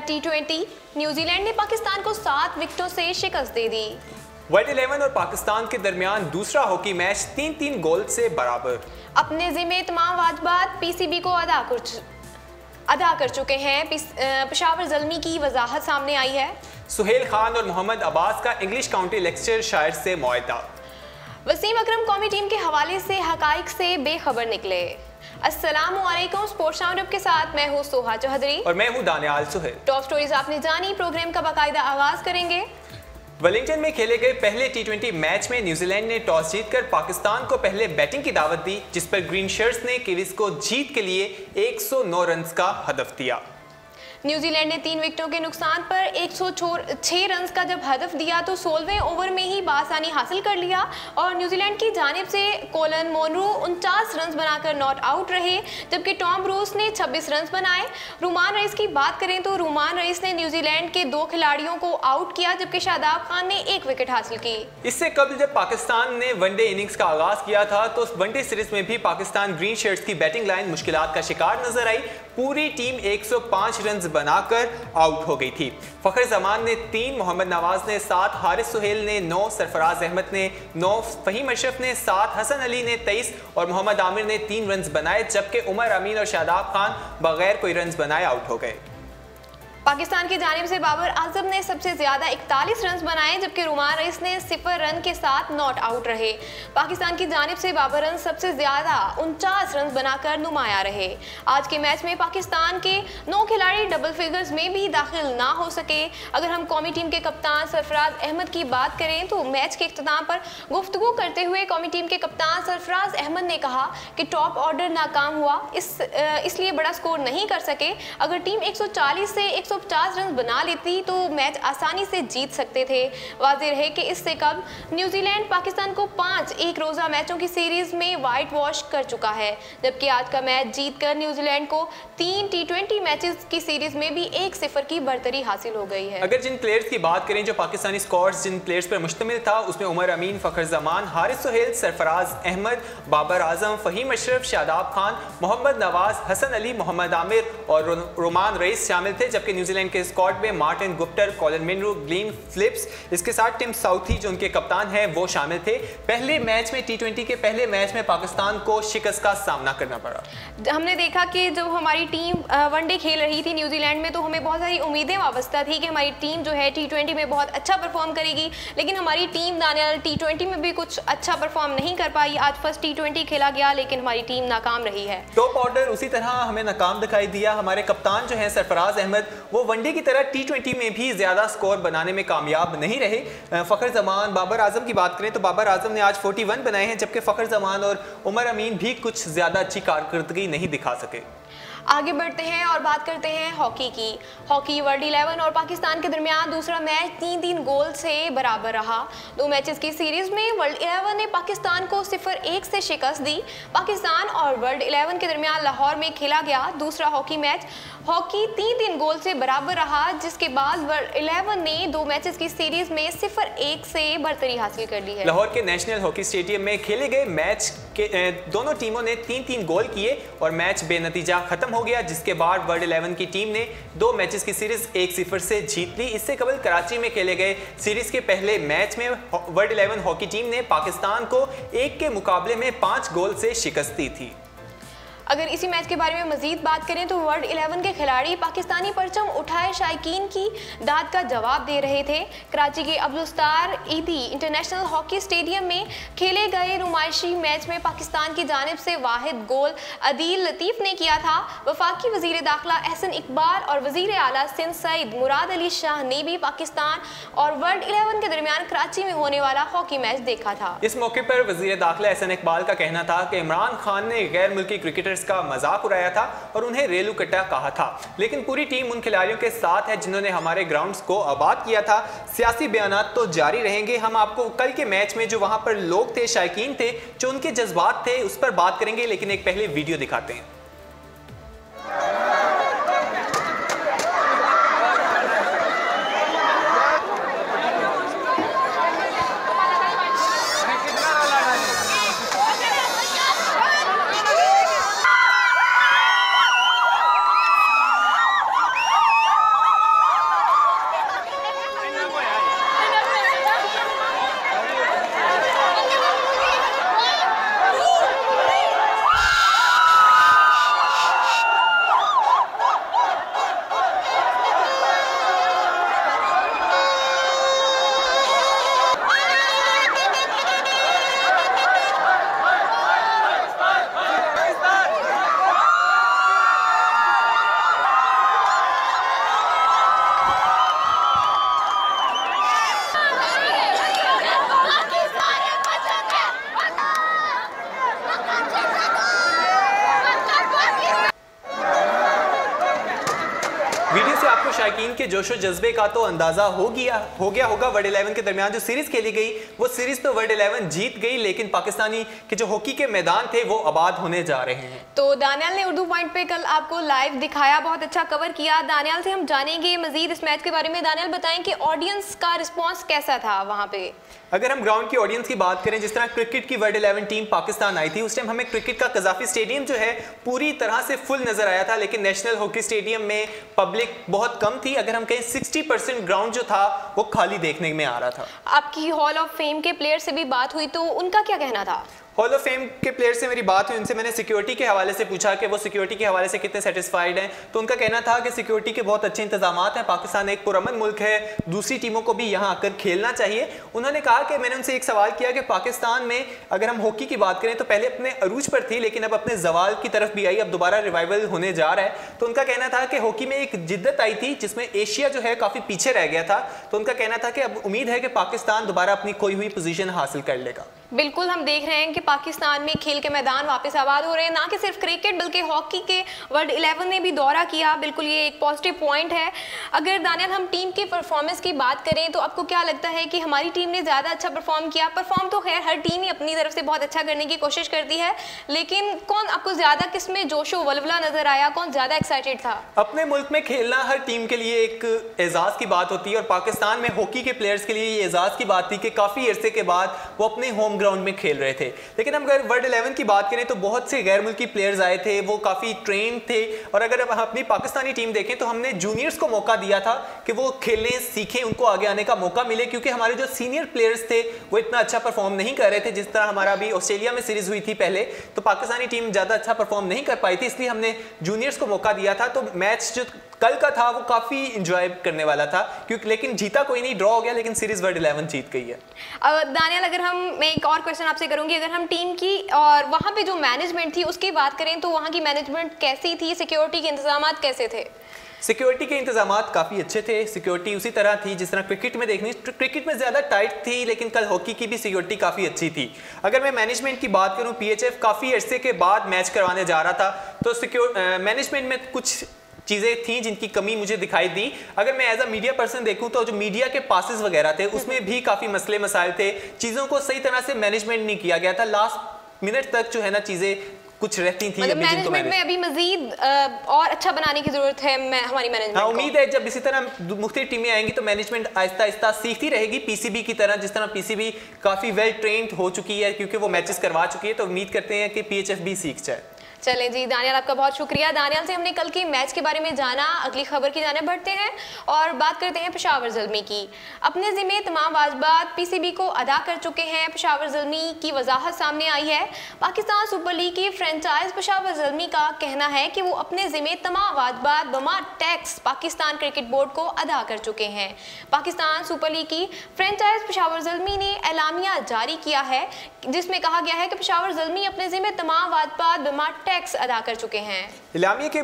T20 New Zealand ने पाकिस्तान को 7 विकेटों से शिकस्त दे दी। वर्ल्ड 11 और पाकिस्तान के दरमियान दूसरा हॉकी मैच 3-3 गोल से बराबर। अपने जिम्मे तमाम वाजबात पीसीबी को अदा कर चुके हैं। पेशावर ज़ल्मी की वजाहत सामने आई है। सुहेल खान और मोहम्मद अब्बास का इंग्लिश काउंटी लेक्चर शायर से मुआहदा। वसीम अकरम कौमी टीम के हवाले से हकाइक से बेखबर निकले। अस्सलामुअलैकुम, स्पोर्ट्स राउंडअप के साथ मैं हूँ सोहा चौधरी और मैं हूँ दानियाल सुहेल। टॉप स्टोरीज आपने जानी। प्रोग्राम का बाकायदा आगाज करेंगे। वेलिंगटन में खेले गए पहले T20 मैच में न्यूजीलैंड ने टॉस जीतकर पाकिस्तान को पहले बैटिंग की दावत दी, जिस पर ग्रीन शर्ट्स ने किवीज को जीत के लिए 109 रन का हदफ दिया। न्यूजीलैंड ने 3 विकेटों के नुकसान पर 106 रन का जब हदफ दिया तो 16वें ओवर में ही बासानी हासिल कर लिया और न्यूजीलैंड की जानिब से कोलन मोनरो 49 रन बनाकर नॉट आउट रहे, जबकि टॉम ब्रूस ने 26 रन बनाए। रुमान रईस की बात करें तो रुमान रईस ने न्यूजीलैंड के 2 खिलाड़ियों को आउट किया, जबकि शादाब खान ने 1 विकेट हासिल की। इससे कबल जब पाकिस्तान ने वनडे इनिंग्स का आगाज किया था तो वनडे सीरीज में भी पाकिस्तान ग्रीन शर्ट्स की बैटिंग लाइन मुश्किलात का शिकार नजर आई। पूरी टीम 105 रन बनाकर आउट हो गई थी। फखर जमान ने 3, मोहम्मद नवाज ने 7, हारिस सुहेल ने 9, सरफराज अहमद ने 9, फहीम अशरफ ने 7, हसन अली ने 23 और मोहम्मद आमिर ने 3 रन बनाए, जबकि उमर अमीन और शादाब खान बगैर कोई रन बनाए आउट हो गए। पाकिस्तान की जानिब से बाबर आजम ने सबसे ज्यादा 41 रन बनाए, जबकि रुमान रईस ने 0 रन के साथ नॉट आउट रहे। पाकिस्तान की जानिब से बाबर रन सबसे ज्यादा 49 रन बनाकर नुमाया रहे। आज के मैच में पाकिस्तान के 9 खिलाड़ी डबल फिगर्स में भी दाखिल ना हो सके। अगर हम कौमी टीम के कप्तान सरफराज अहमद की बात करें तो मैच के इख्तिताम पर गुफ्तगू करते हुए कौमी टीम के कप्तान सरफराज अहमद ने कहा कि टॉप ऑर्डर नाकाम हुआ, इसलिए बड़ा स्कोर नहीं कर सके। अगर टीम 140 से 150 रन बना लेती तो मैच आसानी से जीत सकते थे। वाज़ेह रहे कि इससे कबल न्यूजीलैंड पाकिस्तान को 5 एक रोज़ा मैचों की सीरीज में वाइट वॉश कर चुका है, जबकि आज का मैच जीतकर न्यूजीलैंड को 3 T20 मैचेस की सीरीज में भी 1-0 की बढ़तरी हासिल हो गई है। अगर जिन प्लेयर्स की बात करें जो पाकिस्तानी स्क्वाड्स जिन प्लेयर्स पर मुश्तमिल था, उसमें उमर अमीन, फखर जमान, हारिस सुहेल, सरफराज अहमद, बाबर आजम, फहीम अशरफ, शादाब खान, मोहम्मद नवाज, हसन अली, मोहम्मद आमिर और रुमान रईस शामिल थे, जबकि न्यूजीलैंड के स्क्वाड में Martin Guptill, Colin Munro, Glenn Phillips, इसके साथ टिम साउथी जो उनके कप्तान हैं वो शामिल थे। पहले मैच में T20 के पहले मैच में पाकिस्तान को शिकस्त का सामना करना पड़ा। हमने देखा कि जब हमारी टीम वनडे खेल रही थी न्यूजीलैंड में तो हमें बहुत सारी उम्मीदें वाबस्ता थी कि हमारी टीम जो है T20 में बहुत अच्छा परफॉर्म करेगी, लेकिन हमारी टीम दानियाल T20 में भी कुछ अच्छा परफॉर्म नहीं कर पाई। आज फर्स्ट T20 खेला गया लेकिन हमारी टीम नाकाम रही है। टॉप ऑर्डर उसी तरह हमें नाकाम दिखाई दिया। हमारे कप्तान जो है सरफराज अहमद वो वनडे की तरह T20 में भी ज्यादा स्कोर बनाने में कामयाब नहीं रहे। फखर जमान, बाबर आजम की बात करें तो बाबर आजम ने आज 41 बनाए हैं, जबकि फखर जमान और उमर अमीन भी कुछ ज्यादा अच्छी कारकर्दगी नहीं दिखा सके। आगे बढ़ते हैं और बात करते हैं हॉकी की। हॉकी वर्ल्ड 11 और पाकिस्तान के दरमियान दूसरा मैच 3-3 गोल से बराबर रहा। 2 मैचेस की सीरीज में वर्ल्ड 11 ने पाकिस्तान को 0-1 से शिकस्त दी। पाकिस्तान और वर्ल्ड 11 के दरमियान लाहौर में खेला गया दूसरा हॉकी मैच हॉकी 3-3 गोल से बराबर रहा, जिसके बाद वर्ल्ड 11 ने 2 मैचेस की सीरीज में 0-1 से बढ़तरी हासिल कर ली है। लाहौर के नेशनल हॉकी स्टेडियम में खेले गए मैच के दोनों टीमों ने 3-3 गोल किए और मैच बेनतीजा खत्म हो गया, जिसके बाद वर्ल्ड 11 की टीम ने 2 मैचेस की सीरीज 1-0 से जीत ली। इससे कबल कराची में खेले गए सीरीज के पहले मैच में वर्ल्ड 11 हॉकी टीम ने पाकिस्तान को 1 के मुकाबले में 5 गोल से शिकस्त दी थी। अगर इसी मैच के बारे में मजीद बात करें तो वर्ल्ड 11 के खिलाड़ी पाकिस्तानी परचम उठाए शायकीन की दाद का जवाब दे रहे थे। कराची के अब्दुलस्तार ईदी इंटरनेशनल हॉकी स्टेडियम में खेले गए नुमाइशी मैच में पाकिस्तान की जानिब से वाहिद गोल अदील लतीफ़ ने किया था। वफाकी वजीर दाखिला एहसन इकबाल और वजीर आला सिंध सईद मुराद अली शाह ने भी पाकिस्तान और वर्ल्ड 11 के दरमियान कराची में होने वाला हॉकी मैच देखा था। इस मौके पर वजीर दाखिला एहसन इकबाल का कहना था कि इमरान खान ने गैर मुल्की क्रिकेटर्स का मजाक उड़ाया था और उन्हें रेलू कट्टा कहा था, लेकिन पूरी टीम उन खिलाड़ियों के साथ है जिन्होंने हमारे ग्राउंड्स को आबाद किया था। सियासी बयानात तो जारी रहेंगे। हम आपको कल के मैच में जो वहां पर लोग थे, शायकीन थे, जो उनके जज्बात थे, उस पर बात करेंगे, लेकिन एक पहले वीडियो दिखाते हैं। वीडियो से आपको शायकीन के जोशो जज्बे का तो अंदाजा हो गया होगा। वर्ल्ड 11 के दरमियान जो सीरीज खेली गई वो सीरीज तो वर्ल्ड 11 जीत गई, लेकिन पाकिस्तानी के जो हॉकी के मैदान थे वो आबाद होने जा रहे हैं। तो दानियाल ने उर्दू पॉइंट पे कल आपको लाइव दिखाया, बहुत अच्छा कवर किया। दानियाल से हम जानेंगे मजीद इस मैच के बारे में। दानियाल बताएं कि ऑडियंस का रिस्पॉन्स कैसा था वहाँ पे। अगर हम ग्राउंड की ऑडियंस की बात करें, जिस तरह क्रिकेट की वर्ल्ड 11 टीम पाकिस्तान आई थी, उस टाइम हमें क्रिकेट का कजाफी स्टेडियम जो है पूरी तरह से फुल नजर आया था, लेकिन नेशनल हॉकी स्टेडियम में पब्लिक बहुत कम थी। अगर हम कहें 60% ग्राउंड जो था वो खाली देखने में आ रहा था। आपकी हॉल ऑफ फेम के प्लेयर से भी बात हुई, तो उनका क्या कहना था? हॉल ऑफ फेम के प्लेयर से मेरी बात हुई, उनसे मैंने सिक्योरिटी के हवाले से पूछा कि वो सिक्योरिटी के हवाले से कितने सेटिस्फाइड हैं। तो उनका कहना था कि सिक्योरिटी के बहुत अच्छे इंतजाम हैं, पाकिस्तान एक पुरअमन मुल्क है, दूसरी टीमों को भी यहाँ आकर खेलना चाहिए। उन्होंने कहा कि मैंने उनसे एक सवाल किया कि पाकिस्तान में अगर हम हॉकी की बात करें तो पहले अपने अरूज पर थी, लेकिन अब अपने जवाल की तरफ भी आई, अब दोबारा रिवाइवल होने जा रहा है। तो उनका कहना था कि हॉकी में एक जिद्दत आई थी जिसमें एशिया जो है काफ़ी पीछे रह गया था। तो उनका कहना था कि अब उम्मीद है कि पाकिस्तान दोबारा अपनी खोई हुई पोजीशन हासिल कर लेगा। बिल्कुल, हम देख रहे हैं कि पाकिस्तान में खेल के मैदान वापस आबाद हो रहे हैं, ना कि सिर्फ क्रिकेट बल्कि हॉकी के वर्ल्ड 11 ने भी दौरा किया। बिल्कुल ये एक पॉजिटिव पॉइंट है। अगर दानियाल हम टीम की परफॉर्मेंस की बात करें तो आपको क्या लगता है कि हमारी टीम ने ज़्यादा अच्छा परफॉर्म किया? परफॉर्म तो खैर हर टीम ही अपनी तरफ से बहुत अच्छा करने की कोशिश करती है, लेकिन कौन आपको ज़्यादा किसमें जोशो वल्वला नजर आया? कौन ज़्यादा एक्साइटेड था? अपने मुल्क में खेलना हर टीम के लिए एक एजाज़ की बात होती है, और पाकिस्तान में हॉकी के प्लेयर्स के लिए ये एजाज़ की बात थी कि काफ़ी अरसे के बाद वो अपने होम ग्राउंड में खेल रहे थे। लेकिन हम अगर वर्ल्ड 11 की बात करें तो बहुत से गैर मुल्की प्लेयर्स आए थे, वो काफ़ी ट्रेन थे। और अगर हम अपनी पाकिस्तानी टीम देखें तो हमने जूनियर्स को मौका दिया था कि वो खेलने सीखें, उनको आगे आने का मौका मिले, क्योंकि हमारे जो सीनियर प्लेयर्स थे वो इतना अच्छा परफॉर्म नहीं कर रहे थे। जिस तरह हमारा अभी ऑस्ट्रेलिया में सीरीज हुई थी पहले, तो पाकिस्तानी टीम ज़्यादा अच्छा परफॉर्म नहीं कर पाई थी, इसलिए हमने जूनियर्स को मौका दिया था। तो मैच जो कल का था वो काफ़ी इंजॉय करने वाला था, क्योंकि लेकिन जीता कोई नहीं, ड्रॉ हो गया, लेकिन सीरीज वर्ल्ड 11 जीत गई है। दानियाल, अगर मैं एक और क्वेश्चन आपसे करूंगी, अगर हम टीम की और वहाँ पे जो मैनेजमेंट थी उसकी बात करें तो वहाँ की मैनेजमेंट कैसी थी? सिक्योरिटी के इंतजाम कैसे थे? सिक्योरिटी के इंतजाम काफ़ी अच्छे थे। सिक्योरिटी उसी तरह थी जिस तरह क्रिकेट में देखनी, क्रिकेट में ज़्यादा टाइट थी, लेकिन कल हॉकी की भी सिक्योरिटी काफ़ी अच्छी थी। अगर मैं मैनेजमेंट की बात करूं, PHF काफ़ी अरसे के बाद मैच करवाने जा रहा था, तो मैनेजमेंट में कुछ चीज़ें थी जिनकी कमी मुझे दिखाई दी। अगर मैं एज अ मीडिया पर्सन देखूं तो जो मीडिया के पासेस वगैरह थे उसमें भी काफ़ी मसले मसाइल थे, चीज़ों को सही तरह से मैनेजमेंट नहीं किया गया था। लास्ट मिनट तक जो है ना चीज़ें कुछ रहती थी। मतलब मैनेजमेंट में अभी मजीद और अच्छा बनाने की जरूरत है हमारी मैनेजमेंट को। उम्मीद है जब इसी तरह मुख्तलिफ टीमें आएंगी तो मैनेजमेंट आहिस्ता आहिस्ता सीखती रहेगी, PCB की तरह, जिस तरह PCB काफ़ी वेल ट्रेंड हो चुकी है क्योंकि वो मैचेस करवा चुकी है। तो उम्मीद करते हैं कि PHF भी सीख जाए। चले जी दानियाल, आपका बहुत शुक्रिया। दानियाल से हमने कल के मैच के बारे में जाना। अगली खबर की जाने बढ़ते हैं और बात करते हैं पेशावर ज़ल्मी की। अपने ज़िम्मे तमाम वाजिबात PCB को अदा कर चुके हैं। पेशावर ज़ल्मी की वजाहत सामने आई है। पाकिस्तान सुपर लीग की फ्रेंचाइज पेशावर ज़ल्मी का कहना है कि वो अपने ज़िम्मे तमाम वाजिबात बमा टैक्स पाकिस्तान क्रिकेट बोर्ड को अदा कर चुके हैं। पाकिस्तान सुपर लीग की फ्रेंचाइज पेशावर ज़ल्मी ने एलामिया जारी किया है जिसमें कहा गया है कि पेशावर ज़ल्मी अपने ज़िम्मे तमाम वाजिबात बमा टैक्स अदा कर चुके हैं। इलामिया के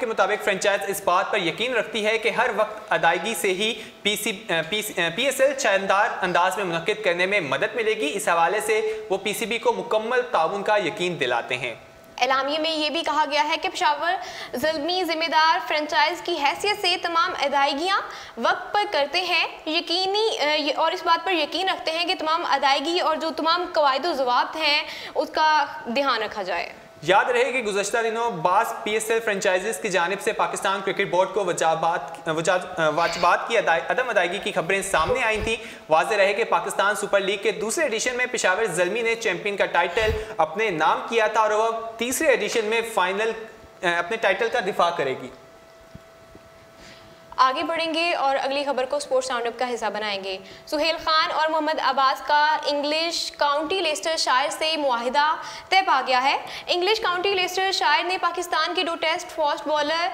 मुताबिक फ्रेंचाइज इस बात पर यकीन रखती है कि हर वक्त अदायगी से ही PSL शानदार अंदाज में मुनक्किद करने में मदद मिलेगी। इस हवाले से वो PCB को मुकम्मल ताउन का यकीन दिलाते हैं। एलामिया में ये भी कहा गया है कि पेशावर ज़ल्मी जिम्मेदार फ्रेंचाइज की हैसियत से तमाम अदायगियाँ वक्त पर करते हैं, यकीनी और इस बात पर यकीन रखते हैं कि तमाम अदायगी और जो तमाम कवायद ज़वाब्त हैं उसका ध्यान रखा जाए। याद रहे कि गुज़श्ता दिनों बास PSL फ्रेंचाइजेस की जानिब से पाकिस्तान क्रिकेट बोर्ड को वाजबात की अदम अदायगी की खबरें सामने आई थी। वाज़ेह रहे कि पाकिस्तान सुपर लीग के दूसरे एडिशन में पेशावर ज़ल्मी ने चैंपियन का टाइटल अपने नाम किया था और वह तीसरे एडिशन में फाइनल अपने टाइटल का दिफा करेगी। आगे बढ़ेंगे और अगली खबर को स्पोर्ट्स राउंडअप का हिस्सा बनाएंगे। सुहेल खान और मोहम्मद अब्बास का इंग्लिश काउंटी लेस्टरशायर से मुआहिदा तय पा गया है। इंग्लिश काउंटी लेस्टरशायर ने पाकिस्तान के 2 test fast bowler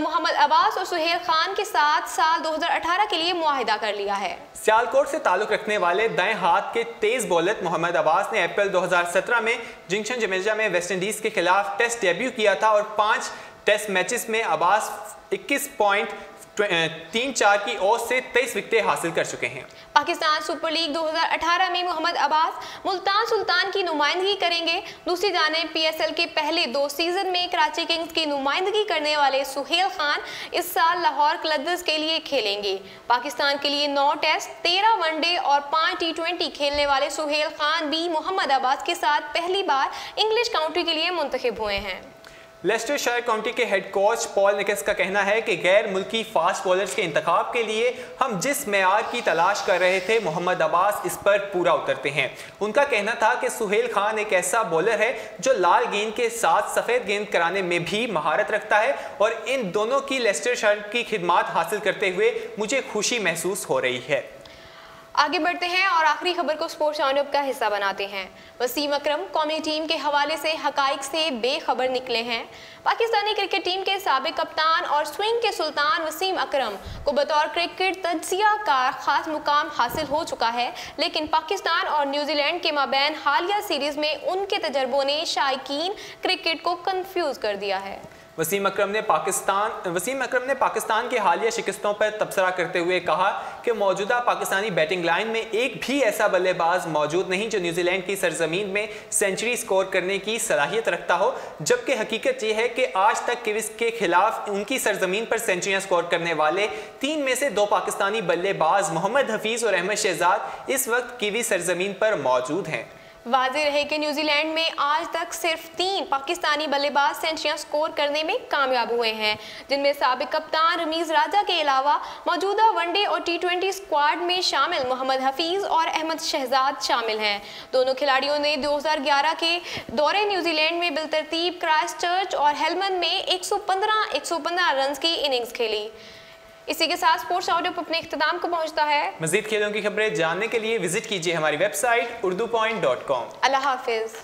Mohammad Abbas और सुहेल खान के साथ साल 2018 के लिए मुआहिदा कर लिया है। सियालकोट से ताल्लुक रखने वाले दाएं हाथ के तेज बॉलर मोहम्मद अब्बास ने अप्रैल 2017 में जिंक्शन जमेजा में वेस्ट इंडीज के खिलाफ टेस्ट डेब्यू किया था और 5 टेस्ट मैचेस में अब्बास 21 पॉइंट 3-4 की औसत से 23 विकेटें हासिल कर चुके हैं। पाकिस्तान सुपर लीग 2018 में मोहम्मद अब्बास मुल्तान सुल्तान की नुमाइंदगी करेंगे। दूसरी जानिब PSL के पहले 2 सीजन में कराची किंग्स की नुमाइंदगी करने वाले सुहेल खान इस साल लाहौर क्लदर्स के लिए खेलेंगे। पाकिस्तान के लिए 9 टेस्ट, 13 वनडे और 5 T20 खेलने वाले सुहेल खान भी मोहम्मद अब्बास के साथ पहली बार इंग्लिश काउंटी के लिए मुंतखब हुए हैं। लेस्टरशायर काउंटी के हेड कोच पॉल निकस का कहना है कि गैर मुल्की फास्ट बॉलर्स के इंतखाब के लिए हम जिस मेयार की तलाश कर रहे थे, मोहम्मद अब्बास इस पर पूरा उतरते हैं। उनका कहना था कि सुहेल खान एक ऐसा बॉलर है जो लाल गेंद के साथ सफ़ेद गेंद कराने में भी महारत रखता है और इन दोनों की लेस्टरशायर की खिदमात हासिल करते हुए मुझे खुशी महसूस हो रही है। आगे बढ़ते हैं और आखिरी खबर को स्पोर्ट्स राउंडअप का हिस्सा बनाते हैं। वसीम अकरम कौमी टीम के हवाले से हकाइक से बेखबर निकले हैं। पाकिस्तानी क्रिकेट टीम के साबिक कप्तान और स्विंग के सुल्तान वसीम अकरम को बतौर क्रिकेट तज्जियाकार खास मुकाम हासिल हो चुका है, लेकिन पाकिस्तान और न्यूजीलैंड के माबैन हालिया सीरीज में उनके तजर्बों ने शायकीन क्रिकेट को कंफ्यूज कर दिया है। वसीम अकरम ने पाकिस्तान के हालिया शिकस्तों पर तबसरा करते हुए कहा कि मौजूदा पाकिस्तानी बैटिंग लाइन में एक भी ऐसा बल्लेबाज मौजूद नहीं जो न्यूजीलैंड की सरजमीन में सेंचुरी स्कोर करने की सलाहियत रखता हो, जबकि हकीकत यह है कि आज तक किवीज के खिलाफ उनकी सरजमीन पर सेंचुरियां स्कोर करने वाले 3 में से 2 पाकिस्तानी बल्लेबाज मोहम्मद हफीज और अहमद शहजाद इस वक्त किवीज सरजमीन पर मौजूद हैं। वाज़ेह रहे कि न्यूजीलैंड में आज तक सिर्फ 3 पाकिस्तानी बल्लेबाज सेंचुरियां स्कोर करने में कामयाब हुए हैं, जिनमें साबिक कप्तान रमीज राजा के अलावा मौजूदा वनडे और T20 स्क्वाड में शामिल मोहम्मद हफीज और अहमद शहजाद शामिल हैं। दोनों खिलाड़ियों ने 2011 के दौरे न्यूजीलैंड में बिलतरतीब क्राइस्टचर्च और हेलमंड में 115 रन की इनिंग्स खेली। इसी के साथ स्पोर्ट्स राउंडअप अपने इख्तिताम को पहुंचता है। मज़ीद खेलों की खबरें जानने के लिए विजिट कीजिए हमारी वेबसाइट urdupoint.com। अल्लाह हाफिज।